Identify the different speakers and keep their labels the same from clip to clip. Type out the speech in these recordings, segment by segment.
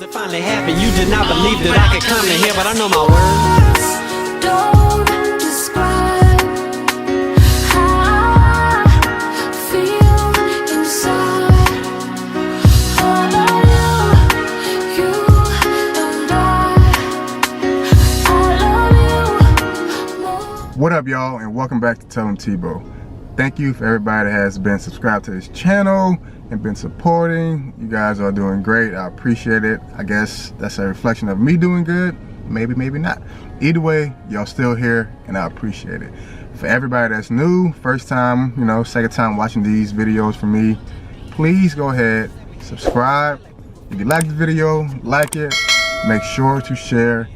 Speaker 1: It finally happened. You did not believe that I could come in here, but I know my words don't describe how I feel inside. All of you and I love you more.
Speaker 2: What up, y'all, and welcome back to Tell 'em Tebow. Thank you for everybody that has been subscribed to this channel and been supporting. You guys are doing great. I appreciate it. I guess that's a reflection of me doing good. Maybe, maybe not. Either way, y'all still here, and I appreciate it. For everybody that's new, first time, second time watching these videos from me, please go ahead, subscribe. If you like the video, like it. Make sure to share,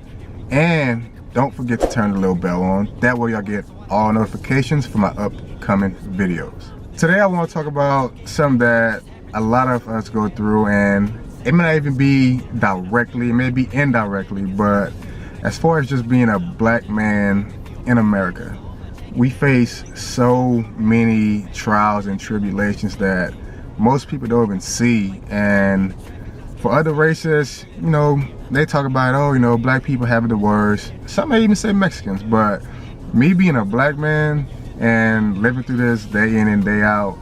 Speaker 2: and don't forget to turn the little bell on. That way y'all get all notifications for my upcoming videos. Today I want to talk about something that a lot of us go through, and it may not even be directly, it may be indirectly, but as far as just being a black man in America, we face so many trials and tribulations that most people don't even see. And for other races, they talk about, oh, black people have it the worst. Some may even say Mexicans, but me being a black man and living through this day in and day out,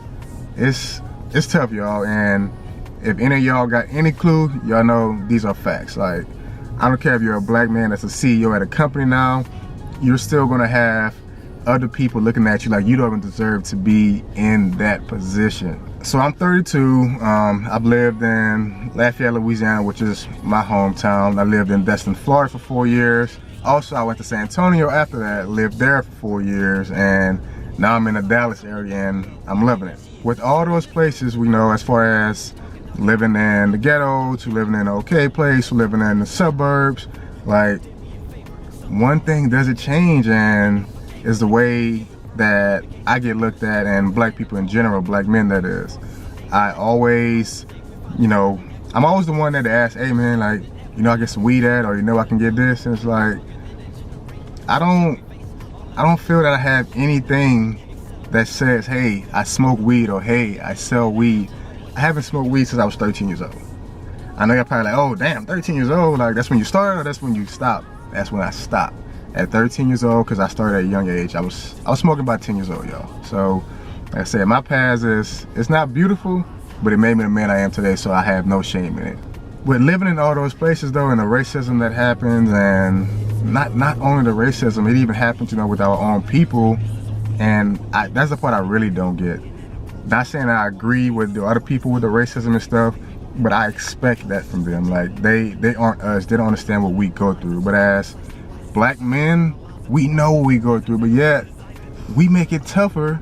Speaker 2: it's tough, y'all. And if any of y'all got any clue, y'all know these are facts. Like, I don't care if you're a black man that's a CEO at a company now, you're still gonna have other people looking at you like you don't even deserve to be in that position. So I'm 32. I've lived in Lafayette, Louisiana, which is my hometown. I lived in Destin, Florida for 4 years. Also, I went to San Antonio after that, lived there for 4 years, and now I'm in the Dallas area and I'm loving it. With all those places, we know, as far as living in the ghetto to living in an okay place to living in the suburbs, like, one thing doesn't change, and is the way that I get looked at, and black people in general, black men that is. I always, I'm always the one that asks, hey man, like, I get some weed at, or I can get this, and it's like, I don't feel that I have anything that says, hey, I smoke weed, or hey, I sell weed. I haven't smoked weed since I was 13 years old. I know you're probably like, oh damn, 13 years old, like that's when you start, or that's when you stop? That's when I stopped. At 13 years old, because I started at a young age. I was smoking about 10 years old, y'all. So, like I said, my past it's not beautiful, but it made me the man I am today, so I have no shame in it. With living in all those places though, and the racism that happens, and not only the racism, it even happens, with our own people, and that's the part I really don't get. Not saying I agree with the other people with the racism and stuff, but I expect that from them. Like, they aren't us, they don't understand what we go through. But as black men, we know what we go through, but yet we make it tougher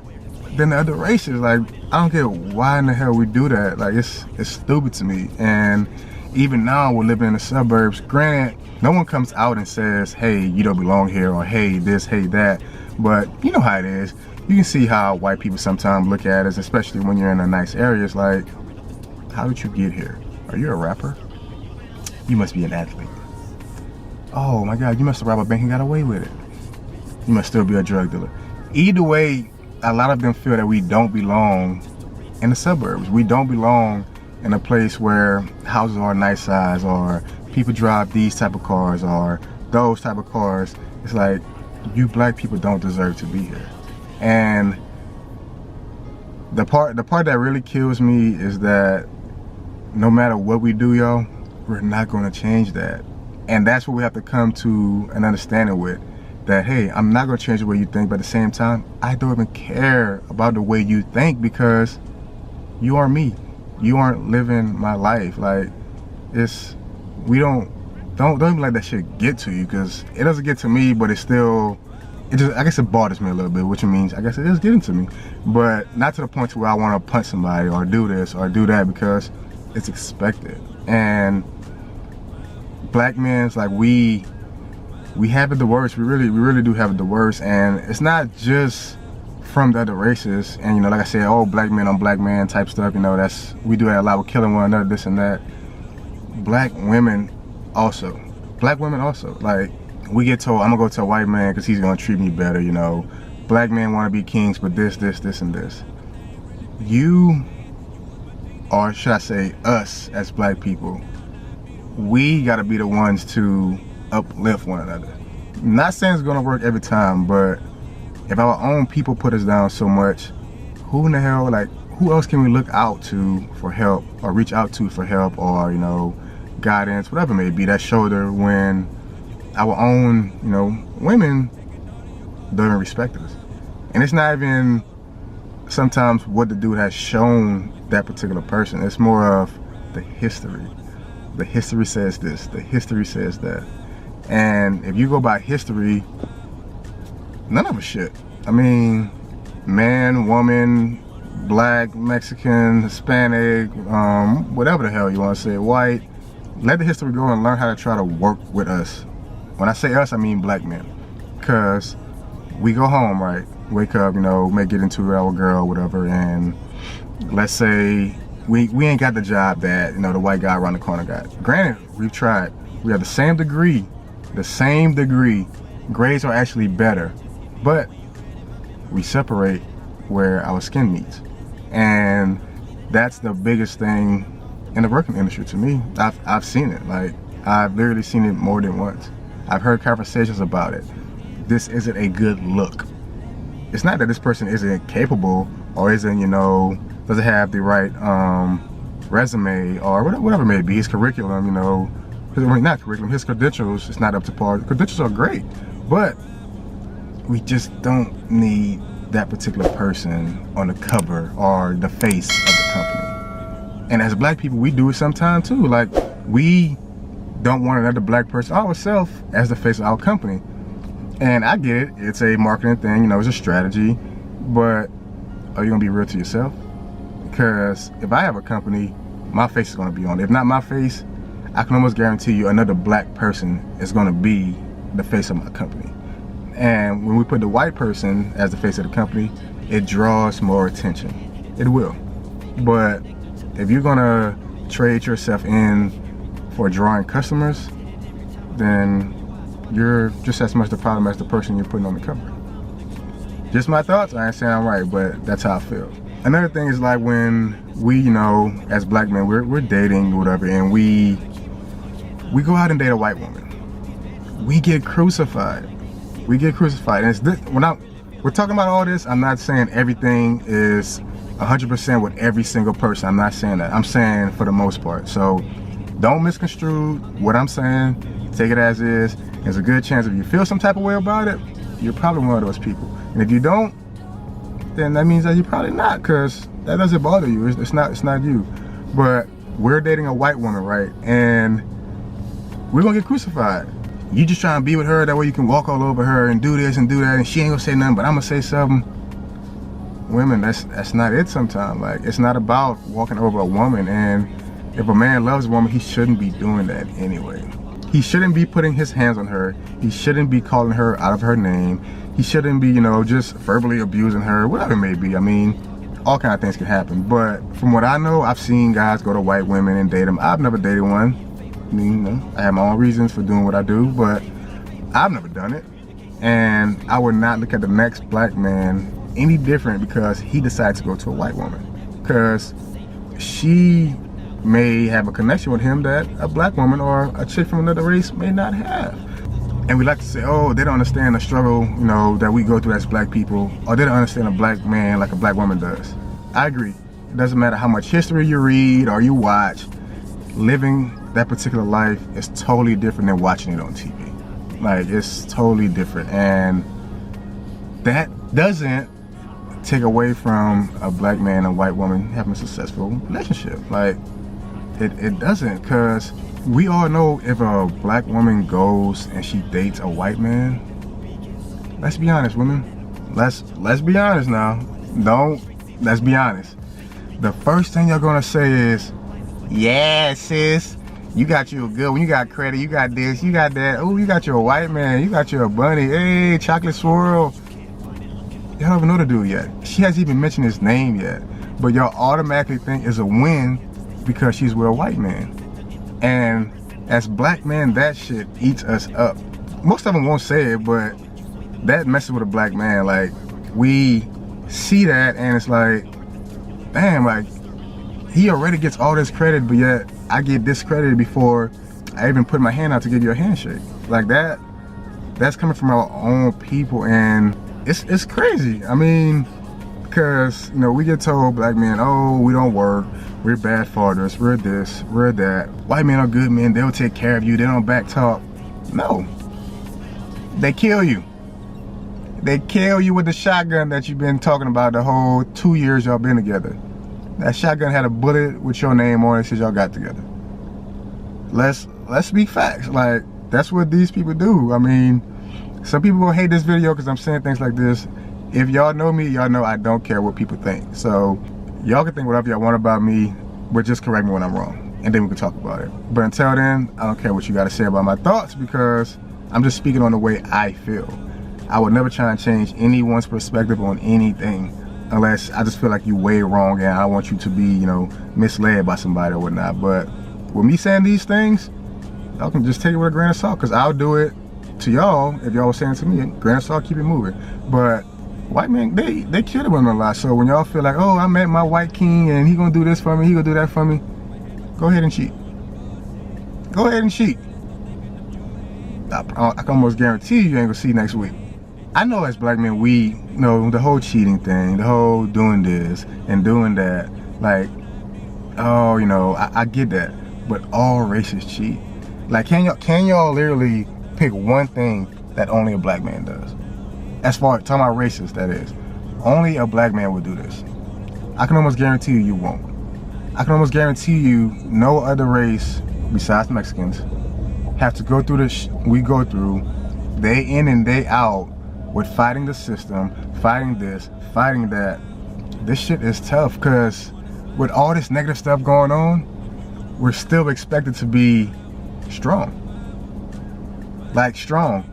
Speaker 2: than the other races. Like, I don't get why in the hell we do that. Like, it's stupid to me. And even now, we're living in the suburbs. Granted, no one comes out and says, hey, you don't belong here, or hey, this, hey, that. But you know how it is. You can see how white people sometimes look at us, especially when you're in a nice area. It's like, how did you get here? Are you a rapper? You must be an athlete. Oh my God, you must have robbed a bank and got away with it. You must still be a drug dealer. Either way, a lot of them feel that we don't belong in the suburbs. We don't belong in a place where houses are nice size, or people drive these type of cars, or those type of cars. It's like, you black people don't deserve to be here. And the part that really kills me is that no matter what we do, y'all, we're not gonna change that. And that's what we have to come to an understanding with. That, hey, I'm not gonna change the way you think, but at the same time, I don't even care about the way you think, because you are me. You aren't living my life. Like, don't even let that shit get to you, because it doesn't get to me, but I guess it bothers me a little bit, which means I guess it is getting to me. But not to the point to where I wanna punch somebody or do this or do that, because it's expected. And black men's, like, we have it the worst. We really do have it the worst. And it's not just from the other races. And like I said, oh, black men on black man type stuff, we do that a lot with killing one another, this and that. Black women also. Like, we get told, I'm gonna go to a white man because he's gonna treat me better, Black men wanna be kings, but this, and this. You, or should I say us as black people, we gotta be the ones to uplift one another. Not saying it's gonna work every time, but if our own people put us down so much, who in the hell, like, who else can we look out to for help, or reach out to for help, or, you know, guidance, whatever it may be, that shoulder, when our own, you know, women don't even respect us. And it's not even sometimes what the dude has shown that particular person. It's more of the history. The history says this, the history says that. And if you go by history, none of us shit. I mean, man, woman, black, Mexican, Hispanic, whatever the hell you want to say, white, let the history go and learn how to try to work with us. When I say us, I mean black men. Because we go home, right? Wake up, you know, may get into our girl, whatever, and let's say we ain't got the job that, you know, the white guy around the corner got. Granted, we've tried. We have the same degree. Grades are actually better, but we separate where our skin meets. And that's the biggest thing in the working industry to me. I've seen it. Like, I've literally seen it more than once. I've heard conversations about it. This isn't a good look. It's not that this person isn't capable or isn't, you know, doesn't have the right resume or whatever it may be. His curriculum, you know, not curriculum, his credentials is not up to par. The credentials are great, but we just don't need that particular person on the cover or the face of the company. And as black people, we do it sometimes too. Like, we don't want another black person, ourselves, as the face of our company. And I get it, it's a marketing thing, you know, it's a strategy, but are you gonna be real to yourself? Because if I have a company, my face is gonna be on it. If not my face, I can almost guarantee you another black person is gonna be the face of my company. And when we put the white person as the face of the company, it draws more attention. It will. But if you're gonna trade yourself in for drawing customers, then you're just as much the problem as the person you're putting on the cover. Just my thoughts. I ain't saying I'm right, but that's how I feel. Another thing is, like, when we, you know, as black men, we're dating or whatever, and we go out and date a white woman, we get crucified. We get crucified. And it's this, we're talking about all this, I'm not saying everything is 100% with every single person. I'm not saying that. I'm saying for the most part. So don't misconstrue what I'm saying. Take it as is. There's a good chance if you feel some type of way about it, you're probably one of those people. And if you don't, then that means that you're probably not, because that doesn't bother you. It's not you. But we're dating a white woman, right? And we're gonna get crucified. You just trying to be with her, that way you can walk all over her and do this and do that, and she ain't gonna say nothing, but I'm gonna say something. Women, that's not it sometimes. Like, it's not about walking over a woman. And if a man loves a woman, he shouldn't be doing that anyway. He shouldn't be putting his hands on her. He shouldn't be calling her out of her name. He shouldn't be, you know, just verbally abusing her, whatever it may be. I mean, all kind of things can happen. But from what I know, I've seen guys go to white women and date them. I've never dated one. I mean, you know, I have my own reasons for doing what I do, but I've never done it. And I would not look at the next black man any different because he decides to go to a white woman. Because she may have a connection with him that a black woman or a chick from another race may not have. And we like to say, oh, they don't understand the struggle, you know, that we go through as black people, or they don't understand a black man like a black woman does. I agree. It doesn't matter how much history you read or you watch, living that particular life is totally different than watching it on TV. Like, it's totally different. And that doesn't take away from a black man and a white woman having a successful relationship. Like, it doesn't, because we all know if a black woman goes and she dates a white man, let's be honest, women. Let's be honest now. Let's be honest. The first thing you're gonna say is, yeah, sis, you got you a good one, you got credit, you got this, you got that. Oh, you got your white man, you got your bunny, hey, chocolate swirl. Y'all don't even know the dude yet. She hasn't even mentioned his name yet. But y'all automatically think it's a win because she's with a white man. And as black men, that shit eats us up. Most of them won't say it, but that messes with a black man. Like, we see that and it's like, damn, like, he already gets all this credit, but yet I get discredited before I even put my hand out to give you a handshake. Like that, that's coming from our own people, and it's crazy. I mean, because, you know, we get told, black men, oh, we don't work, we're bad fathers, we're this, we're that. White men are good men, they'll take care of you, they don't back talk. No, they kill you. They kill you with the shotgun that you've been talking about the whole 2 years y'all been together. That shotgun had a bullet with your name on it since y'all got together. Let's speak facts. Like, that's what these people do. I mean, some people will hate this video because I'm saying things like this. If y'all know me, y'all know I don't care what people think. So y'all can think whatever y'all want about me, but just correct me when I'm wrong, and then we can talk about it. But until then, I don't care what you got to say about my thoughts, because I'm just speaking on the way I feel. I would never try and change anyone's perspective on anything unless I just feel like you way wrong and I want you to be, you know, misled by somebody or whatnot. But with me saying these things, y'all can just take it with a grain of salt, because I'll do it to y'all if y'all was saying to me, grain of salt, keep it moving. But white men, they kill the women a lot. So when y'all feel like, oh, I met my white king and he gonna do this for me, he gonna do that for me, go ahead and cheat. Go ahead and cheat. I can almost guarantee you ain't gonna see next week. I know as black men, we, you know, the whole cheating thing, the whole doing this and doing that, like, oh, you know, I get that, but all races cheat. Like, can y'all literally pick one thing that only a black man does? As far as talking about races, that is, only a black man would do this. I can almost guarantee you won't. I can almost guarantee you no other race besides Mexicans have to go through this we go through day in and day out with fighting the system, fighting this, fighting that. This shit is tough, because with all this negative stuff going on, we're still expected to be strong. Like, strong.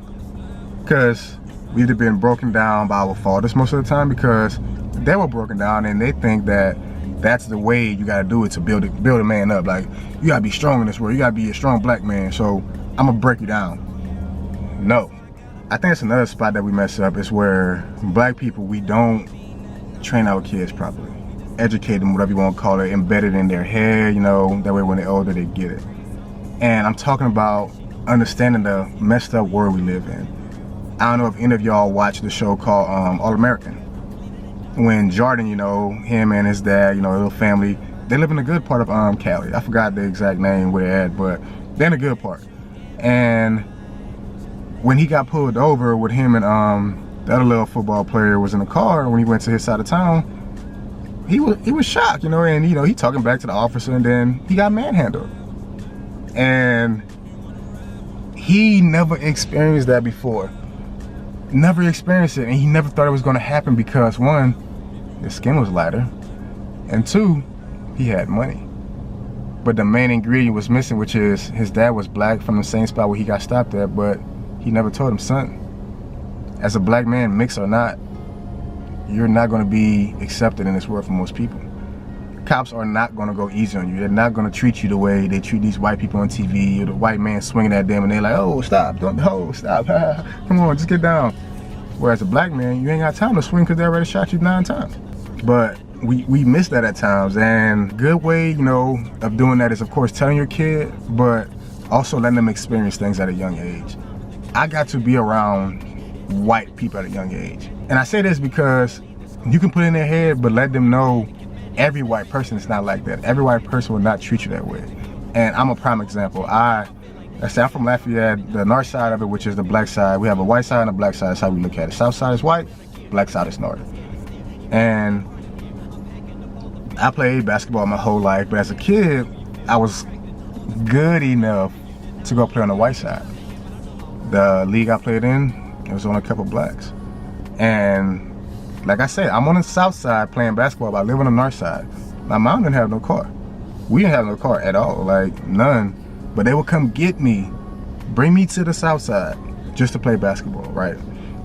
Speaker 2: Because we've either been broken down by our fathers most of the time, because they were broken down and they think that that's the way you gotta do it to build a man up. Like, you gotta be strong in this world, you gotta be a strong black man, so I'm gonna break you down. No. I think it's another spot that we mess up, is where black people, we don't train our kids properly. Educate them, whatever you want to call it, embed it in their head, you know, that way when they're older they get it. And I'm talking about understanding the messed up world we live in. I don't know if any of y'all watch the show called All American. When Jordan, you know, him and his dad, you know, a little family, they live in a good part of Cali. I forgot the exact name where they're at, but they're in a good part. And when he got pulled over with him and the other little football player was in the car, when he went to his side of town, he was shocked, you know, and, you know, he talking back to the officer, and then he got manhandled. And he never experienced that before. Never experienced it, and he never thought it was going to happen, because one, his skin was lighter, and two, he had money. But the main ingredient was missing, which is his dad was black from the same spot where he got stopped at, but he never told him, son, as a black man, mixed or not, you're not going to be accepted in this world for most people. Cops are not going to go easy on you. They're not going to treat you the way they treat these white people on TV, or the white man swinging at them and they're like, oh, stop, stop, come on, just get down. Whereas a black man, you ain't got time to swing because they already shot you 9 times. But we miss that at times, and good way, you know, of doing that is, of course, telling your kid, but also letting them experience things at a young age. I got to be around white people at a young age. And I say this because you can put it in their head, but let them know every white person is not like that. Every white person will not treat you that way. And I'm a prime example. I'm from Lafayette, the north side of it, which is the black side. We have a white side and a black side. That's how we look at it. South side is white, black side is north. And I played basketball my whole life, but as a kid, I was good enough to go play on the white side. The league I played in, it was only a couple blacks. And like I said, I'm on the south side playing basketball, but I live on the north side. My mom didn't have no car. We didn't have no car at all, like none. But they would come get me, bring me to the south side just to play basketball, right?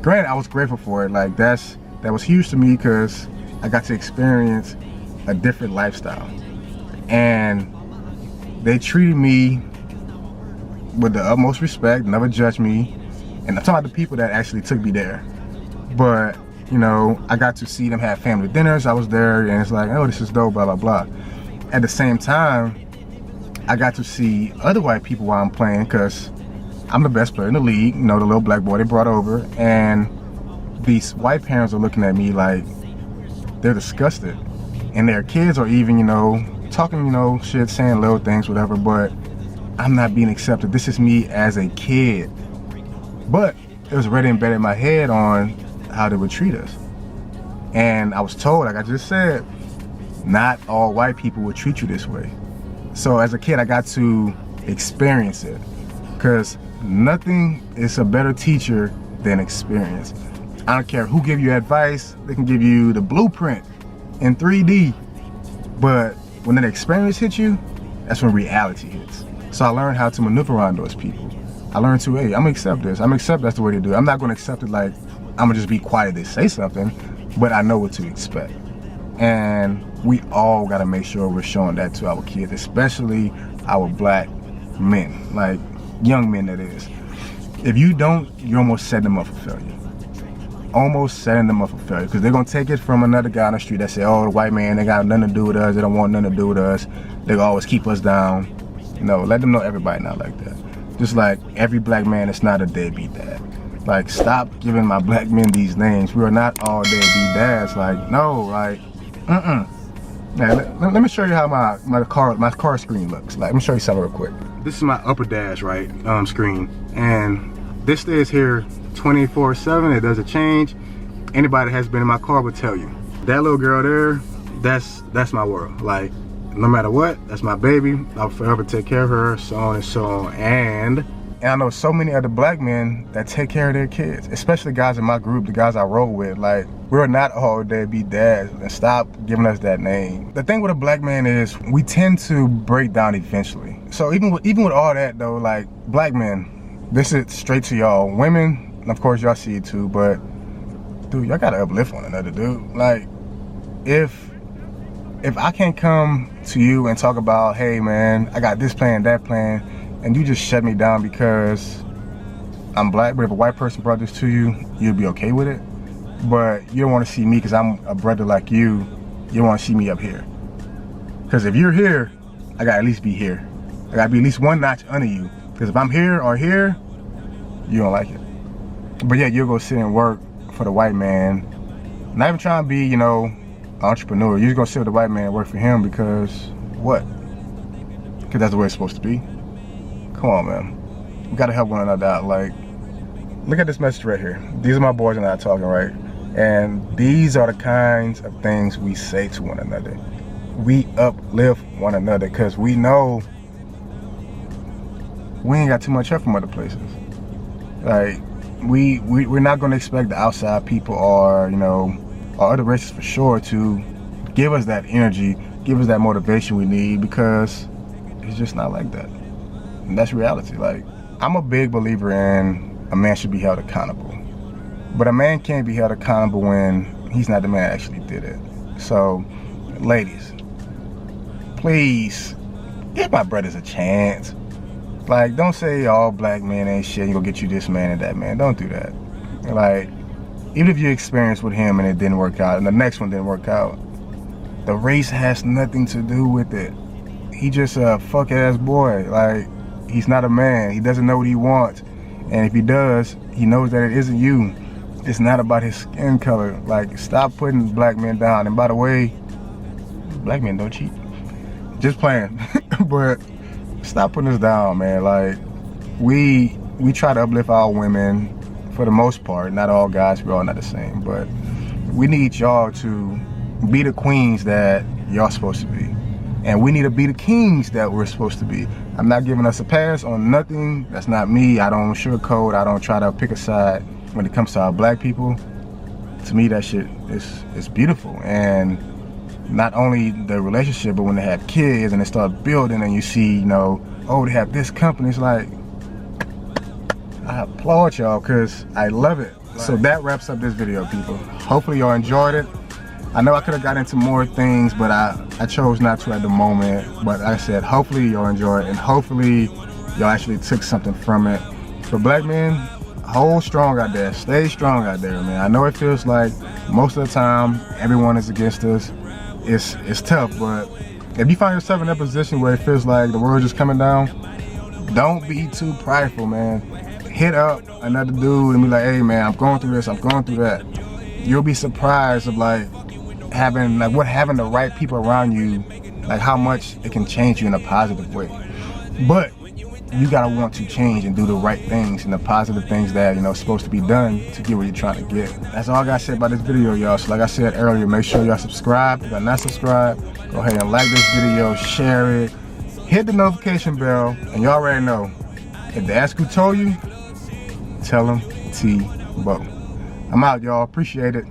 Speaker 2: Granted, I was grateful for it. Like that was huge to me, because I got to experience a different lifestyle. And they treated me with the utmost respect, never judged me. And I'm talking about the people that actually took me there. But, you know, I got to see them have family dinners. I was there, and it's like, oh, this is dope, blah, blah, blah. At the same time, I got to see other white people while I'm playing, because I'm the best player in the league, you know, the little black boy they brought over, and these white parents are looking at me like they're disgusted, and their kids are even, you know, talking, you know, shit, saying little things, whatever, but I'm not being accepted. This is me as a kid. But it was already embedded in my head on how they would treat us. And I was told, like I just said, not all white people would treat you this way. So as a kid, I got to experience it, because nothing is a better teacher than experience. I don't care who give you advice, they can give you the blueprint in 3D, but when that experience hits you, that's when reality hits. So I learned how to maneuver around those people. I learned to, hey, I'm gonna accept this. I'm gonna accept that's the way to do it. I'm not gonna accept it like I'm gonna just be quiet to say something, but I know what to expect. And we all gotta make sure we're showing that to our kids, especially our black men, like young men that is. If you don't, you're almost setting them up for failure. Almost setting them up for failure, because they're gonna take it from another guy on the street that say, oh, the white man, they got nothing to do with us, they don't want nothing to do with us, they always keep us down. No, let them know everybody not like that. Just like every black man is not a deadbeat dad. Like, stop giving my black men these names. We are not all deadbeat dads. Like, no, like, Now, let me show you how my car screen looks. Like, let me show you something real quick. This is my upper dash, right, screen, and this stays here 24/7. It doesn't change. Anybody that has been in my car would tell you. That little girl there, that's my world. Like, no matter what, that's my baby. I'll forever take care of her, so on and so on. And I know so many other black men that take care of their kids, especially guys in my group, the guys I roll with. Like, we're not all deadbeat dads, and stop giving us that name. The thing with a black man is we tend to break down eventually. So even with all that though, like, black men, this is straight to y'all. Women, of course y'all see it too, but dude, y'all gotta uplift one another, dude. Like, if I can't come to you and talk about, hey man, I got this plan, that plan, and you just shut me down because I'm black, but if a white person brought this to you, you'd be okay with it. But you don't want to see me because I'm a brother like you. You don't want to see me up here. Because if you're here, I gotta at least be here. I gotta be at least one notch under you. Because if I'm here or here, you don't like it. But yeah, you'll go sit and work for the white man. Not even trying to be, you know, entrepreneur. You're just gonna sit with the white man and work for him because what? Because that's the way it's supposed to be. Come on, man. We gotta help one another out. Like, look at this message right here. These are my boys and I talking, right? And these are the kinds of things we say to one another. We uplift one another because we know we ain't got too much help from other places. Like, we're not gonna expect the outside people or, you know, or other races for sure to give us that energy, give us that motivation we need, because it's just not like that. And that's reality. Like, I'm a big believer in a man should be held accountable. But a man can't be held accountable when he's not the man that actually did it. So, ladies, please, give my brothers a chance. Like, don't say all black men ain't shit, you gonna get you this man and that man. Don't do that. Like, even if you experienced with him and it didn't work out, and the next one didn't work out, the race has nothing to do with it. He just a fuck ass boy. Like, he's not a man. He doesn't know what he wants. And if he does, he knows that it isn't you. It's not about his skin color. Like, stop putting black men down. And by the way, black men don't cheat. Just playing. But stop putting us down, man. Like, we try to uplift our women for the most part. Not all guys, we're all not the same. But we need y'all to be the queens that y'all supposed to be. And we need to be the kings that we're supposed to be. I'm not giving us a pass on nothing. That's not me. I don't sugarcoat. I don't try to pick a side when it comes to our black people. To me, that shit is beautiful. And not only the relationship, but when they have kids and they start building and you see, you know, oh, they have this company. It's like, I applaud y'all because I love it. So that wraps up this video, people. Hopefully y'all enjoyed it. I know I could have got into more things, but I chose not to at the moment. But like I said, hopefully y'all enjoy it, and hopefully y'all actually took something from it. For black men, hold strong out there. Stay strong out there, man. I know it feels like most of the time everyone is against us. It's tough, but If you find yourself in that position where it feels like the world is coming down, don't be too prideful, man. Hit up another dude and be like, hey man, I'm going through this, I'm going through that. You'll be surprised of like having the right people around you, like how much it can change you in a positive way. But you gotta want to change and do the right things and the positive things that, you know, supposed to be done to get where you're trying to get. That's all I gotta say about this video, y'all. So like I said earlier, make sure y'all subscribe. If you're not subscribed, go ahead and like this video, share it, hit the notification bell, and y'all already know, if they ask who told you, tell them T-Bo. I'm out, y'all. Appreciate it.